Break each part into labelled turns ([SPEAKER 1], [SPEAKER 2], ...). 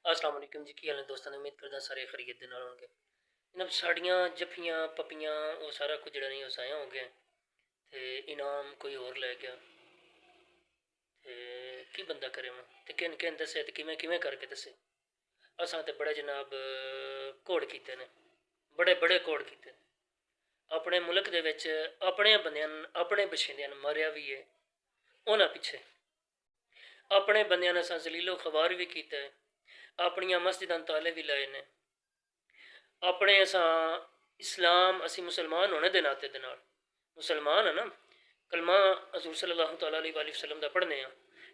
[SPEAKER 1] अस्सलाम वालेकुम जी, की हाल है दोस्तों। उम्मीद करदा सारे खैरियत दे नाल होणगे। जनाब साड़ियां जफ्फियां पप्पियां वो सारा कुछ जेह्ड़ा नहीं ज़ाया हो गया ते इनाम कोई होर लै गया ते की बंदा करे वह ते किन किन दस्से ते किवें किवें करके दस्से। असां ते बड़े जनाब घोड़ कीते ने, बड़े बड़े घोड़ कीते ने अपने मुल्क दे विच, अपने बंदियां अपने बशिंदियां मारेआ भी है उन्हां पिच्छे, अपने बंदियां असां जलीलो खवार भी कीता है, अपनियां मस्जिदां ताले भी लाए ने, अपने असां इस्लाम असी मुसलमान होने दे नाते दे नाल मुसलमान है ना, कलमा हजूर सल्लल्लाहु तआला अलैहि वसल्लम दा पढ़ने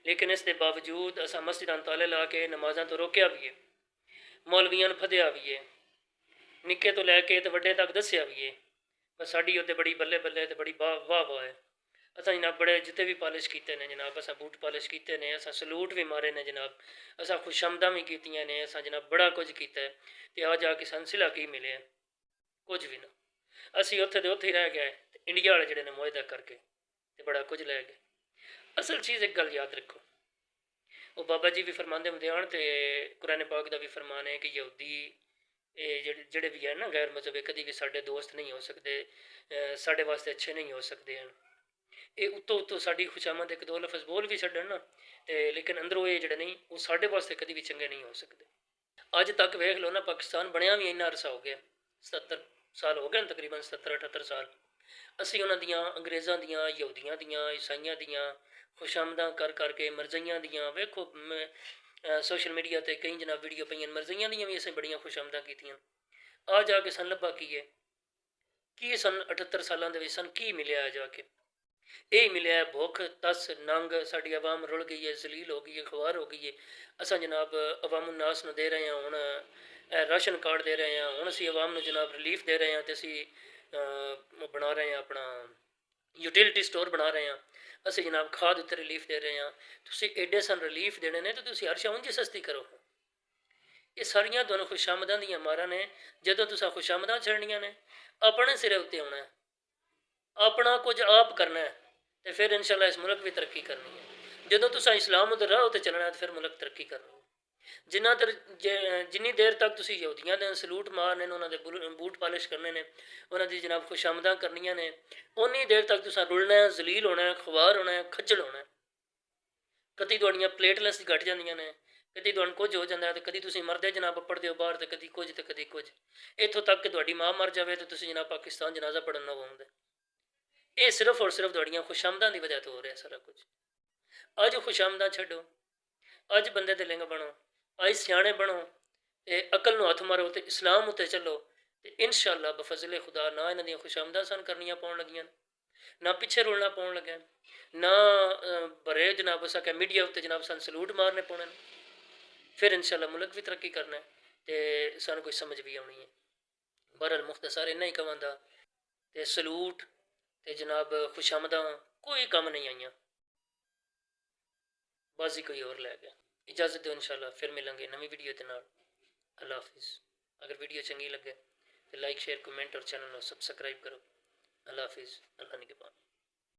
[SPEAKER 1] लेकिन इस दे बावजूद असां मस्जिदां ताले ला के नमाज़ां तो रोकिया भी है, मौलवियां फदेआ भी है, निक्के तो लैके तो वड्डे तक दस्सिया भी है, पर साड़ी उत्ते बड़ी बल्ले बल्ले तो बड़ी वाह वाह वाह है। असां जनाब बड़े जुत्ते भी पॉलिश किए ने जनाब, असां बूट पॉलिश किए ने, असां सलूट भी मारे ने जनाब, असां खुशामदा भी कीतियां ने, असां जनाब बड़ा कुछ किया है ते आ जाके सन सिला की मिले कुछ भी ना। असी उत्थे दे उत्थे ही रह गए ते इंडिया वाले जिहड़े ने मुआहदा करके ते बड़ा कुछ लै गए। असल चीज़ एक गल याद रखो, वो बाबा जी भी फरमाते होंदे हैं ते कुरान पाक का भी फरमान है कि यहूदी जेह्ड़े भी है ना गैर मजहबी कभी भी साढ़े दोस्त नहीं हो सकते, साढ़े वास्ते अच्छे नहीं हो सकते हैं। ये उत्तों उत्तों साड़ी खुशामद एक दो लफज बोल भी छड्डन ना ते लेकिन अंदरों ये जेह्ड़े नहीं वो साढ़े वास्ते कभी भी चंगे नहीं हो सकते। अज तक वेख लो ना, पाकिस्तान बनया भी इन्ना अरसा हो गया, 77 साल हो गए तकरीबन 77-78 साल। असी उन्हों दियां अंग्रेज़ों दियां यहूदियों दियां ईसाइयों दियां खुशामदा कर करके मरज़इयां दियां वेखो सोशल मीडिया पर कई जनाब वीडियो पईयां मरज़इयां दियां भी असें बड़ियां खुशामदा कीतियां। आ जाके सन लब्भा की सन 78 सालों के सन की मिले आ जाके, यही मिले भुख तस नंग, साड़ी आवाम रुल गई है, जलील हो गई है, खुआर हो गई है। असा जनाब अवाम उन्नास में दे रहे हैं हूँ राशन कार्ड दे रहे हैं, हूँ असी अवाम में जनाब रिलीफ दे रहे हैं तो असी बना रहे हैं अपना यूटिलिटी स्टोर बना रहे हैं, असी जनाब खाद उत्ते रिलीफ दे रहे हैं। तुसी एडे सन रिलीफ देने ने तो तुसी हर शा उंज सस्ती करो। ये सारिया दोनों खुशामदां दियां मारा ने। जदों तुसां खुशामदां छड़नियां ने अपने सिरे उत्ते आउणा है, अपना कुछ आप करना है तो फिर इंशाअल्लाह इस मुल्क भी तरक्की करनी है। जदों तुसां इस्लाम उधर राह उत्ते चलना है तो फिर मुल्क तरक्की करनी है। जिन्ना देर जिन्नी देर तक तुसी यहूदियां दे सलूट मारने ने, उन्होंने बूट पॉलिश करने ने, उन्होंने जनाब खुशामदां करनियां ने, उन्नी देर तक तुसां रुलना है, जलील होना है, खुआर होना है, खज्जल होना है। कदी तुहाड़ियां प्लेटलेस घट जांदियां ने, कदी तुहानूं कुछ हो जाता है तो कदी तुसीं मरदे जनाब पढ़दे हो बाहर तो कदी कुछ तो कदी कुछ, इत्थों तक कि तुहाड़ी माँ मर जाए तो तुसीं जनाब पाकिस्तान जनाजा पढ़न ना आउंदे। ये सिर्फ और सिर्फ तुहाड़ियां खुशामदां की वजह तो हो रहा है सारा कुछ। अज खुशामदां छड्डो, अज बंदे दे लिंग बनो, अज सियाणे बनो, अकल नूं हथ मारो तो इस्लाम उत्ते चलो तो इंशाअल्लाह बफजले खुदा ना इन्हां दियां खुशामदां सन करनियां पौन लगियां, ना पिछे रुलना पौन लग्या, ना बरे जनाब असा क्या मीडिया उत्ते जनाब सन सलूट मारने पौने, फिर इंशाअल्लाह मुल्क भी तरक्की करना है तो सानूं कोई समझ भी आनी है। बहरहाल मुख्तसर इन्ना ही कवांदा ते सलूट ते जनाब खुशामदां कोई कम नहीं आईयां, बाजी कोई और लै गया। इजाज़त दो, इंशाअल्लाह फिर मिलेंगे नवी वीडियो के नाल। अल्लाह हाफिज़। अगर वीडियो चंगी लगे तो लाइक शेयर कमेंट और चैनल को सब्सक्राइब करो। अल्लाह हाफिज़, अल्लाह निगहबान।